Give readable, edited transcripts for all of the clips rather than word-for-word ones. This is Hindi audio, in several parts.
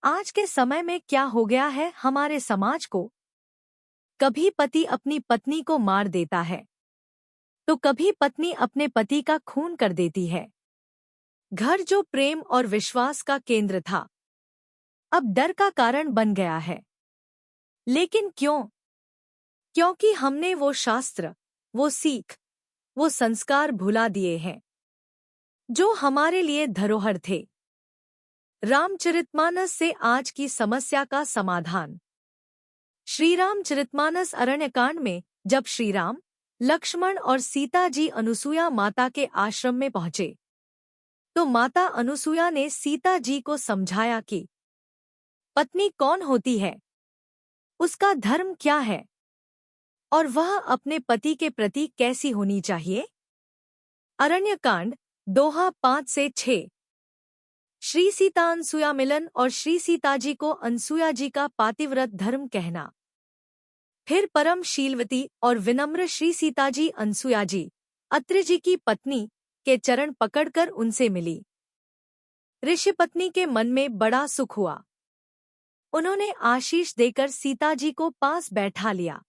आज के समय में क्या हो गया है हमारे समाज को? कभी पति अपनी पत्नी को मार देता है, तो कभी पत्नी अपने पति का खून कर देती है। घर जो प्रेम और विश्वास का केंद्र था, अब डर का कारण बन गया है। लेकिन क्यों? क्योंकि हमने वो शास्त्र, वो सीख, वो संस्कार भुला दिए हैं, जो हमारे लिए धरोहर थे। रामचरितमानस से आज की समस्या का समाधान। श्री रामचरितमानस अरण्यकांड में जब श्री राम, लक्ष्मण और सीता जी अनुसुया माता के आश्रम में पहुंचे, तो माता अनुसुया ने सीता जी को समझाया कि पत्नी कौन होती है, उसका धर्म क्या है और वह अपने पति के प्रति कैसी होनी चाहिए। अरण्यकांड दोहा 5 से 6। श्री सीता अनसुया मिलन और श्री सीता जी को अनसुया जी का पातिव्रत धर्म कहना। फिर परम शीलवती और विनम्र श्री सीता जी अनसुया जी, अत्रि जी की पत्नी, के चरण पकड़कर उनसे मिली। ऋषि पत्नी के मन में बड़ा सुख हुआ। उन्होंने आशीष देकर सीता जी को पास बैठा लिया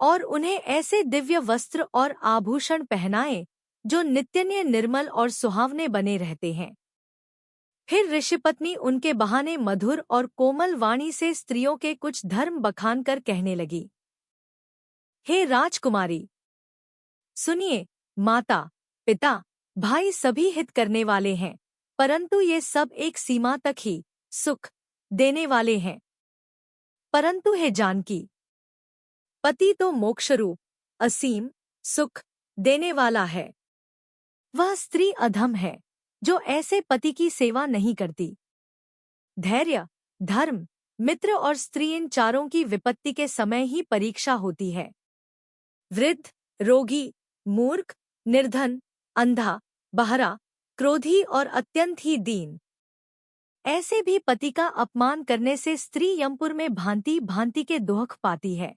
और उन्हें ऐसे दिव्य वस्त्र और आभूषण पहनाए जो नित्य निर्मल और सुहावने बने रहते हैं। फिर ऋषिपत्नी उनके बहाने मधुर और कोमल वाणी से स्त्रियों के कुछ धर्म बखान कर कहने लगी। हे राजकुमारी, सुनिए, माता, पिता, भाई सभी हित करने वाले हैं, परंतु ये सब एक सीमा तक ही सुख देने वाले हैं। परंतु हे जानकी, पति तो मोक्षरूप असीम सुख देने वाला है। वह स्त्री अधम है जो ऐसे पति की सेवा नहीं करती। धैर्य, धर्म, मित्र और स्त्री, इन चारों की विपत्ति के समय ही परीक्षा होती है। वृद्ध, रोगी, मूर्ख, निर्धन, अंधा, बहरा, क्रोधी और अत्यंत ही दीन, ऐसे भी पति का अपमान करने से स्त्री यमपुर में भांति भांति के दुख पाती है।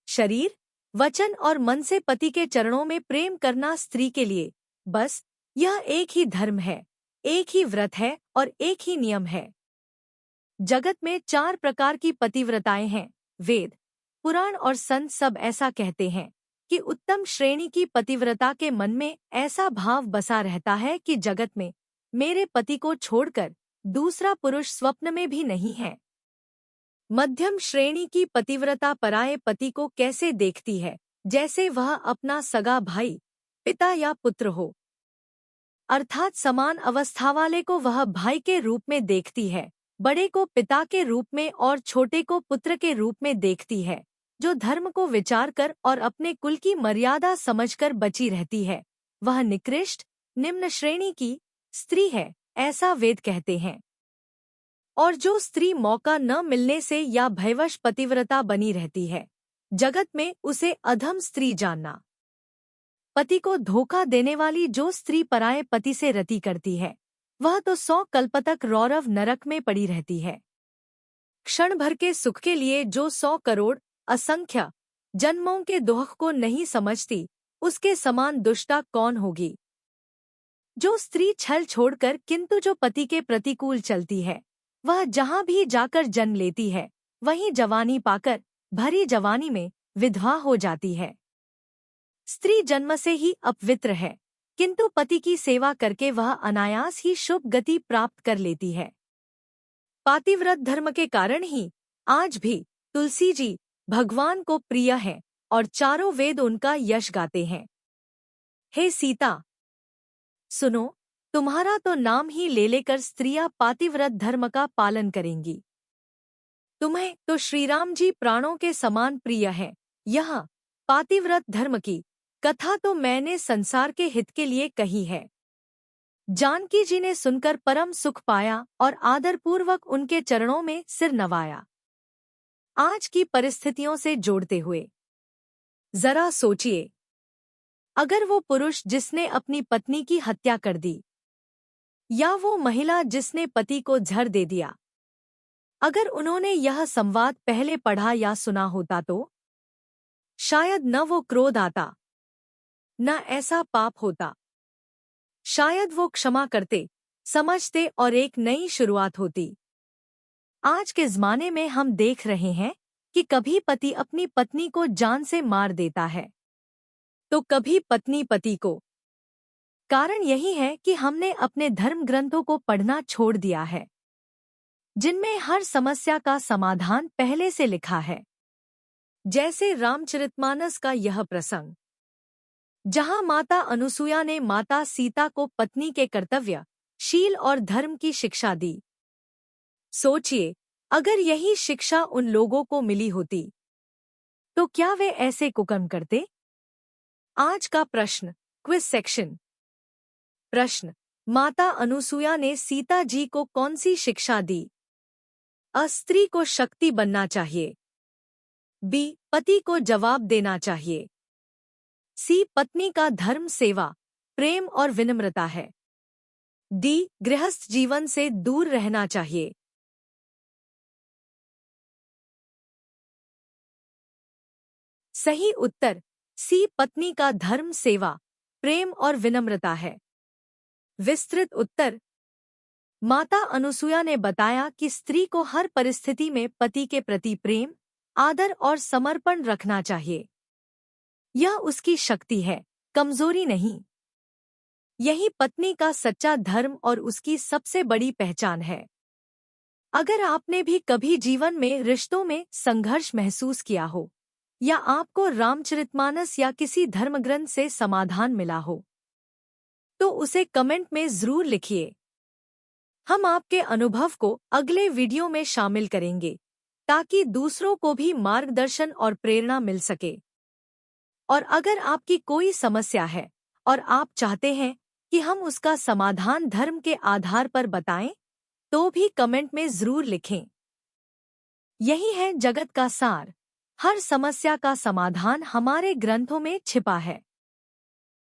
शरीर, वचन और मन से पति के चरणों में प्रेम करना स्त्री के लिए बस यह एक ही धर्म है, एक ही व्रत है और एक ही नियम है। जगत में 4 प्रकार की पतिव्रताएं हैं। वेद, पुराण और संत सब ऐसा कहते हैं कि उत्तम श्रेणी की पतिव्रता के मन में ऐसा भाव बसा रहता है कि जगत में मेरे पति को छोड़कर दूसरा पुरुष स्वप्न में भी नहीं है। मध्यम श्रेणी की पतिव्रता पराये पति को कैसे देखती है, जैसे वह अपना सगा भाई, पिता या पुत्र हो, अर्थात समान अवस्था वाले को वह भाई के रूप में देखती है, बड़े को पिता के रूप में और छोटे को पुत्र के रूप में देखती है। जो धर्म को विचार कर और अपने कुल की मर्यादा समझकर बची रहती है, वह निकृष्ट निम्न श्रेणी की स्त्री है, ऐसा वेद कहते हैं। और जो स्त्री मौका न मिलने से या भयवश पतिव्रता बनी रहती है, जगत में उसे अधम स्त्री जानना। पति को धोखा देने वाली जो स्त्री पराये पति से रति करती है, वह तो 100 कल्प तक रौरव नरक में पड़ी रहती है। क्षण भर के सुख के लिए जो 100 करोड़ असंख्य जन्मों के दुख को नहीं समझती, उसके समान दुष्टा कौन होगी। जो स्त्री छल छोड़कर किंतु जो पति के प्रतिकूल चलती है, वह जहाँ भी जाकर जन्म लेती है, वहीं जवानी पाकर भरी जवानी में विधवा हो जाती है। स्त्री जन्म से ही अपवित्र है, किंतु पति की सेवा करके वह अनायास ही शुभ गति प्राप्त कर लेती है। पातिव्रत धर्म के कारण ही आज भी तुलसी जी भगवान को प्रिय हैं और चारों वेद उनका यश गाते हैं। हे सीता, सुनो, तुम्हारा तो नाम ही ले लेकर स्त्रियां पातिव्रत धर्म का पालन करेंगी। तुम्हें तो श्रीराम जी प्राणों के समान प्रिय हैं। यह पातिव्रत धर्म की कथा तो मैंने संसार के हित के लिए कही है। जानकी जी ने सुनकर परम सुख पाया और आदरपूर्वक उनके चरणों में सिर नवाया। आज की परिस्थितियों से जोड़ते हुए जरा सोचिए, अगर वो पुरुष जिसने अपनी पत्नी की हत्या कर दी, या वो महिला जिसने पति को जहर दे दिया, अगर उन्होंने यह संवाद पहले पढ़ा या सुना होता तो शायद न वो क्रोध आता, न ऐसा पाप होता। शायद वो क्षमा करते, समझते और एक नई शुरुआत होती। आज के ज़माने में हम देख रहे हैं कि कभी पति अपनी पत्नी को जान से मार देता है, तो कभी पत्नी पति को। कारण यही है कि हमने अपने धर्म ग्रंथों को पढ़ना छोड़ दिया है, जिनमें हर समस्या का समाधान पहले से लिखा है। जैसे रामचरितमानस का यह प्रसंग, जहां माता अनुसुया ने माता सीता को पत्नी के कर्तव्य, शील और धर्म की शिक्षा दी। सोचिए, अगर यही शिक्षा उन लोगों को मिली होती तो क्या वे ऐसे कुकर्म करते? आज का प्रश्न, क्विज सेक्शन। प्रश्न, माता अनुसुया ने सीता जी को कौन सी शिक्षा दी? अ, स्त्री को शक्ति बनना चाहिए। बी, पति को जवाब देना चाहिए। सी, पत्नी का धर्म सेवा, प्रेम और विनम्रता है। डी, गृहस्थ जीवन से दूर रहना चाहिए। सही उत्तर सी, पत्नी का धर्म सेवा, प्रेम और विनम्रता है। विस्तृत उत्तर, माता अनुसुया ने बताया कि स्त्री को हर परिस्थिति में पति के प्रति प्रेम, आदर और समर्पण रखना चाहिए। यह उसकी शक्ति है, कमजोरी नहीं। यही पत्नी का सच्चा धर्म और उसकी सबसे बड़ी पहचान है। अगर आपने भी कभी जीवन में रिश्तों में संघर्ष महसूस किया हो, या आपको रामचरितमानस या किसी धर्मग्रंथ से समाधान मिला हो, तो उसे कमेंट में जरूर लिखिए। हम आपके अनुभव को अगले वीडियो में शामिल करेंगे, ताकि दूसरों को भी मार्गदर्शन और प्रेरणा मिल सके। और अगर आपकी कोई समस्या है और आप चाहते हैं कि हम उसका समाधान धर्म के आधार पर बताएं, तो भी कमेंट में जरूर लिखें। यही है जगत का सार। हर समस्या का समाधान हमारे ग्रंथों में छिपा है।